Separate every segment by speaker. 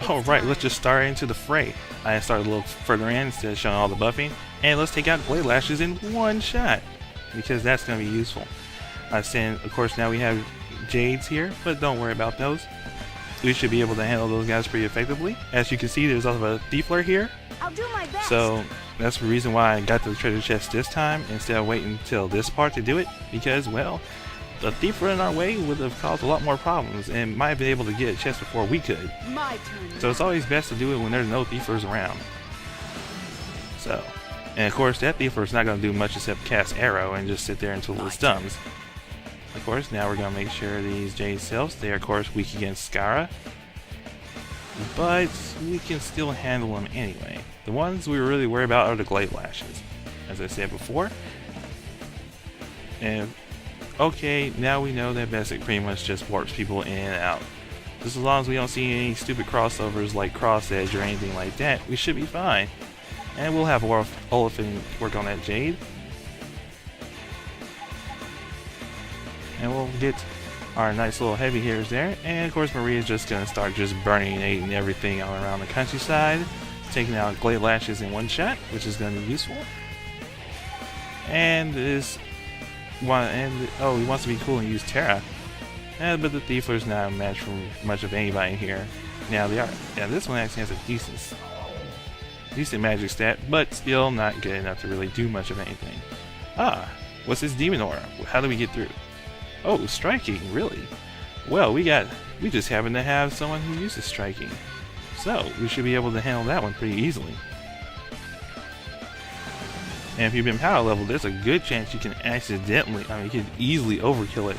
Speaker 1: Alright, let's just start into the fray. I started a little further in instead of showing all the buffing. And let's take out Blade Lashes in one shot, because that's going to be useful. Of course, now we have Jades here, but don't worry about those. We should be able to handle those guys pretty effectively. As you can see, there's also a Thiefler here.
Speaker 2: I'll do my best.
Speaker 1: So that's the reason why I got the treasure chest this time instead of waiting until this part to do it, because, well, the Thiefler in our way would have caused a lot more problems and might have been able to get a chest before we could.
Speaker 2: My turn.
Speaker 1: So it's always best to do it when there's no Thieflers around. So, and of course that Thiefler's not going to do much except cast arrow and just sit there until it stuns. Of course, now we're going to make sure these Jade Sylphs, they are of course weak against Skara, but we can still handle them anyway. The ones we really worry about are the Glade Lashes, as I said before. And okay, now we know that Basic pretty much just warps people in and out. Just as long as we don't see any stupid crossovers like Cross Edge or anything like that, we should be fine. And we'll have Olafin work on that Jade. And we'll get our nice little heavy hitters there. And of course Maria's just going to start just burning everything all around the countryside. Taking out Glade Lashes in one shot, which is going to be useful. And this one, oh, he wants to be cool and use Terra. But the Thiefler's not a match for much of anybody here. Now they are. Yeah, this one actually has a decent magic stat, but still not good enough to really do much of anything. Ah, what's this demon aura? How do we get through? Oh, striking, really? Well, we just happen to have someone who uses striking. So, we should be able to handle that one pretty easily. And if you've been power leveled, there's a good chance you can accidentally, you can easily overkill it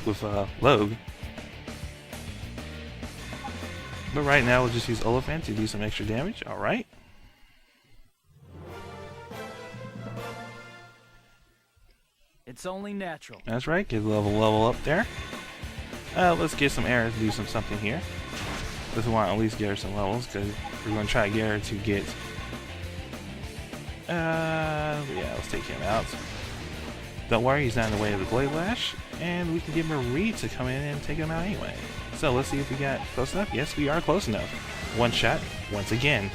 Speaker 1: with Logue. But right now, we'll just use Olafant to do some extra damage. Alright.
Speaker 3: It's only natural.
Speaker 1: That's right, get a level up there. Let's get some Leress to do something here. Let's want to at least get her some levels, because we're going to try to get her to get... yeah, let's take him out. Don't worry, he's not in the way of the Blade Lash, and we can get Marie to come in and take him out anyway. So let's see if we got close enough. Yes, we are close enough. One shot, once again.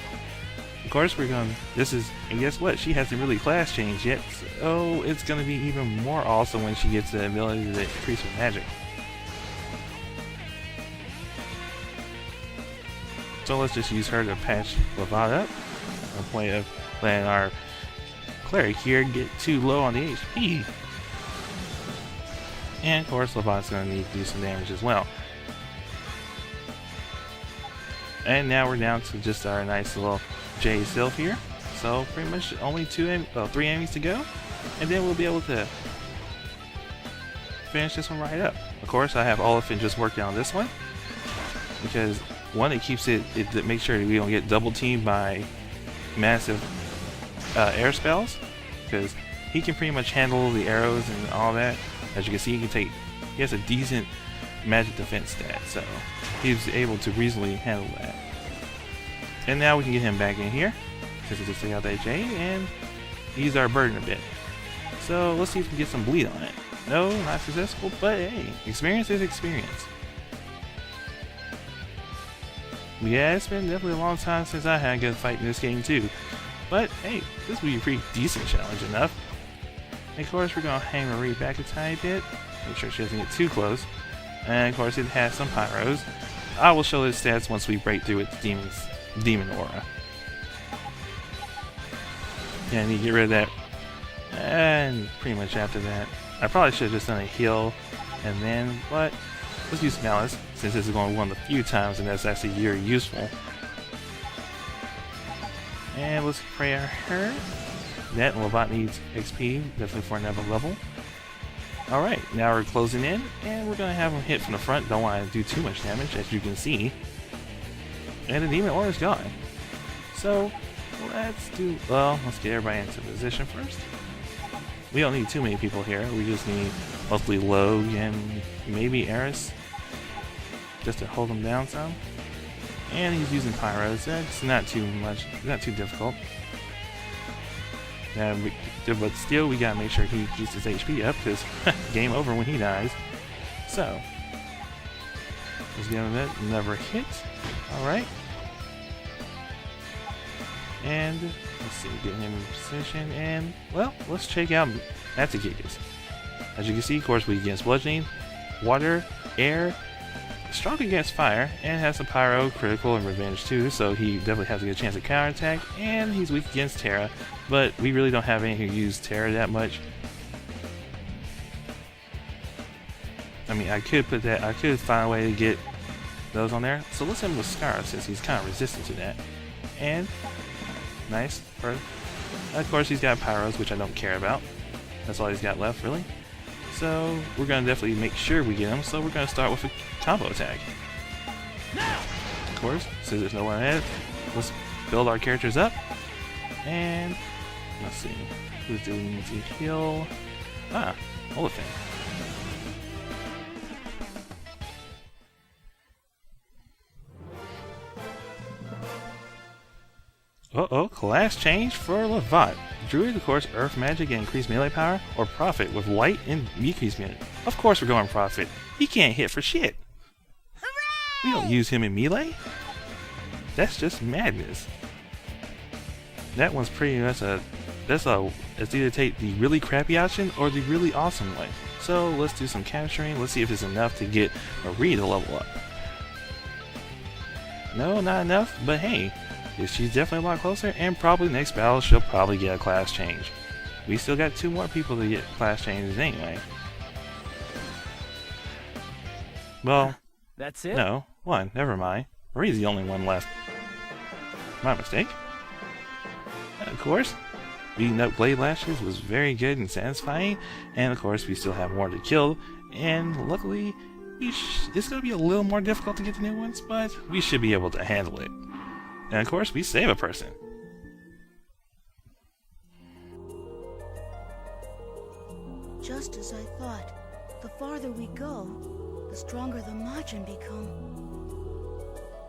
Speaker 1: Of course, we're going to... and guess what? She hasn't really class changed yet, so it's going to be even more awesome when she gets the ability to increase her magic. So let's just use her to patch Levat up. No point of letting our cleric here get too low on the HP. And of course, Levat's going to need to do some damage as well. And now we're down to just our nice little Jade Sylph here. So pretty much only 3 enemies to go, and then we'll be able to finish this one right up. Of course, I have Olafin just working on this one, because one, it keeps it makes sure that we don't get double teamed by massive air spells, because he can pretty much handle the arrows and all that. As you can see, he has a decent magic defense stat, so he's able to reasonably handle that. And now we can get him back in here, because we just take out that Jade and ease our burden a bit. So let's see if we can get some bleed on it. No, not successful, but hey, experience is experience. Yeah, it's been definitely a long time since I had a good fight in this game too. But hey, this will be a pretty decent challenge enough. And of course, we're going to hang Marie back a tiny bit, make sure she doesn't get too close. And of course, it has some pyros. I will show its stats once we break through its demon aura. Yeah, I need to get rid of that. And pretty much after that, I probably should have just done a heal and then, but let's use Malice, since this is going to be one of the few times and that's actually very useful. And let's pray her. That Levat needs XP, definitely for another level. Alright, now we're closing in, and we're going to have him hit from the front. Don't want to do too much damage, as you can see. And the demon aura is gone. So, let's get everybody into position first. We don't need too many people here. We just need mostly Logue and maybe Leress, just to hold them down some. And he's using pyros. That's not too much, not too difficult. But still, we gotta make sure he keeps his HP up, because game over when he dies. So, Let's get him that. Never hit. Alright. And let's see, get him in position. And, well, let's check out Matigatus. As you can see, of course, weak against bludgeoning, water, air, strong against fire, and has some pyro, critical, and revenge too, so he definitely has a good chance at counterattack. And he's weak against Terra, but we really don't have anything who use Terra that much. I mean, I could find a way to get those on there. So let's hit him with Scar since he's kind of resistant to that. And nice. Of course, he's got pyros, which I don't care about. That's all he's got left, really. So we're gonna definitely make sure we get him. So we're gonna start with a combo attack. Of course, since there's no one ahead, let's build our characters up. And let's see, who's doing the heal? Ah, Olafin. Uh-oh, class change for Levat. Druid, of course, Earth Magic and increased melee power, or Prophet with Light and decreased melee. Of course we're going Prophet. He can't hit for shit. Hooray! We don't use him in melee. That's just madness. That one's pretty much it's either take the really crappy option or the really awesome way. So let's do some capturing. Let's see if it's enough to get Marie to level up. No, not enough, but hey. She's definitely a lot closer, and probably next battle she'll probably get a class change. We still got 2 more people to get class changes anyway. Well,
Speaker 3: that's it?
Speaker 1: No, 1, never mind. Marie's the only one left. My mistake. And of course, beating up Blade Lashes was very good and satisfying, and of course we still have more to kill, and luckily it's going to be a little more difficult to get the new ones, but we should be able to handle it. And of course, we save a person.
Speaker 2: Just as I thought. The farther we go, the stronger the Majin become.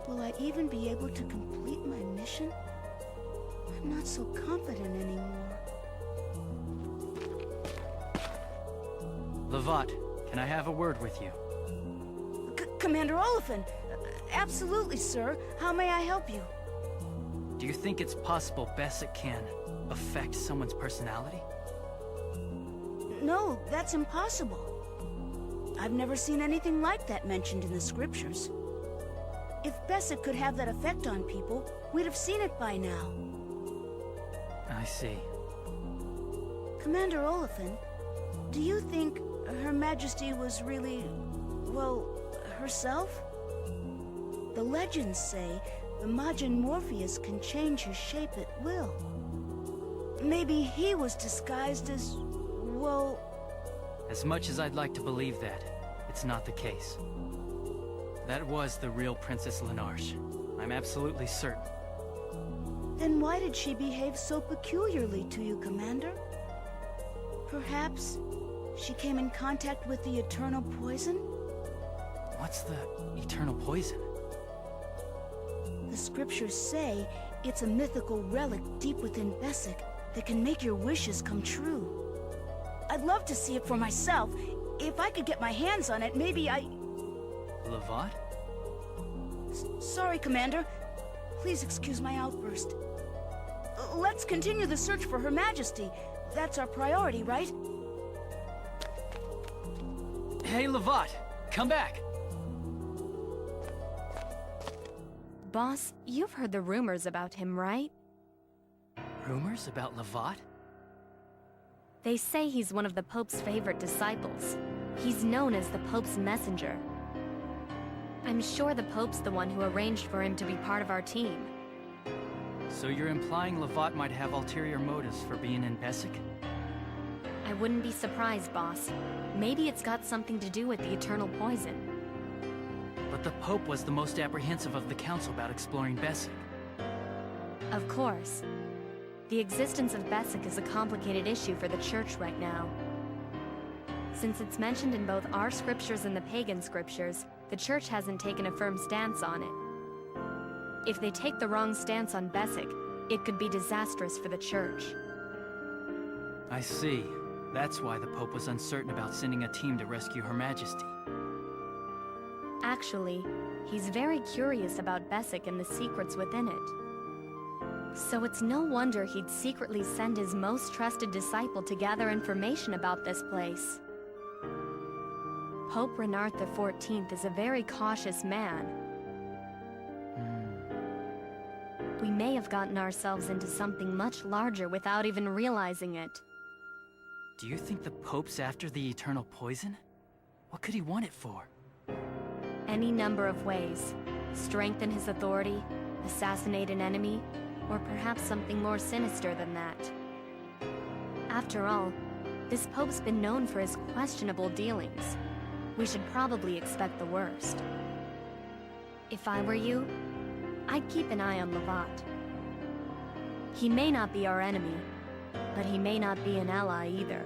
Speaker 2: Will I even be able to complete my mission? I'm not so confident anymore.
Speaker 3: Levat, can I have a word with you?
Speaker 2: Commander Olafin! Absolutely, sir. How may I help you?
Speaker 3: Do you think it's possible Bessic can affect someone's personality?
Speaker 2: No, that's impossible. I've never seen anything like that mentioned in the scriptures. If Bessic could have that effect on people, we'd have seen it by now.
Speaker 3: I see.
Speaker 2: Commander Olafin, do you think Her Majesty was really, well, herself? The legends say the Majin Morpheus can change his shape at will. Maybe he was disguised as, well...
Speaker 3: As much as I'd like to believe that, it's not the case. That was the real Princess Lenarche. I'm absolutely certain.
Speaker 2: Then why did she behave so peculiarly to you, Commander? Perhaps she came in contact with the eternal poison?
Speaker 3: What's the eternal poison?
Speaker 2: The scriptures say it's a mythical relic deep within Bessic that can make your wishes come true. I'd love to see it for myself. If I could get my hands on it, maybe I...
Speaker 3: Levat?
Speaker 2: Sorry, Commander. Please excuse my outburst. Let's continue the search for Her Majesty. That's our priority, right?
Speaker 3: Hey, Levat! Come back!
Speaker 4: Boss, you've heard the rumors about him, right?
Speaker 3: Rumors about Levat?
Speaker 4: They say he's one of the Pope's favorite disciples. He's known as the Pope's messenger. I'm sure the Pope's the one who arranged for him to be part of our team.
Speaker 3: So you're implying Levat might have ulterior motives for being in Bessic?
Speaker 4: I wouldn't be surprised, boss. Maybe it's got something to do with the eternal poison.
Speaker 3: But the Pope was the most apprehensive of the Council about exploring Bessic.
Speaker 4: Of course. The existence of Bessic is a complicated issue for the Church right now. Since it's mentioned in both our scriptures and the pagan scriptures, the Church hasn't taken a firm stance on it. If they take the wrong stance on Bessic, it could be disastrous for the Church.
Speaker 3: I see. That's why the Pope was uncertain about sending a team to rescue Her Majesty.
Speaker 4: Actually, he's very curious about Bessic and the secrets within it. So it's no wonder he'd secretly send his most trusted disciple to gather information about this place. Pope Renard XIV is a very cautious man. We may have gotten ourselves into something much larger without even realizing it.
Speaker 3: Do you think the Pope's after the eternal poison? What could he want it for?
Speaker 4: Any number of ways. Strengthen his authority, assassinate an enemy, or perhaps something more sinister than that. After all, this Pope's been known for his questionable dealings. We should probably expect the worst. If I were you, I'd keep an eye on Lovat. He may not be our enemy, but he may not be an ally either.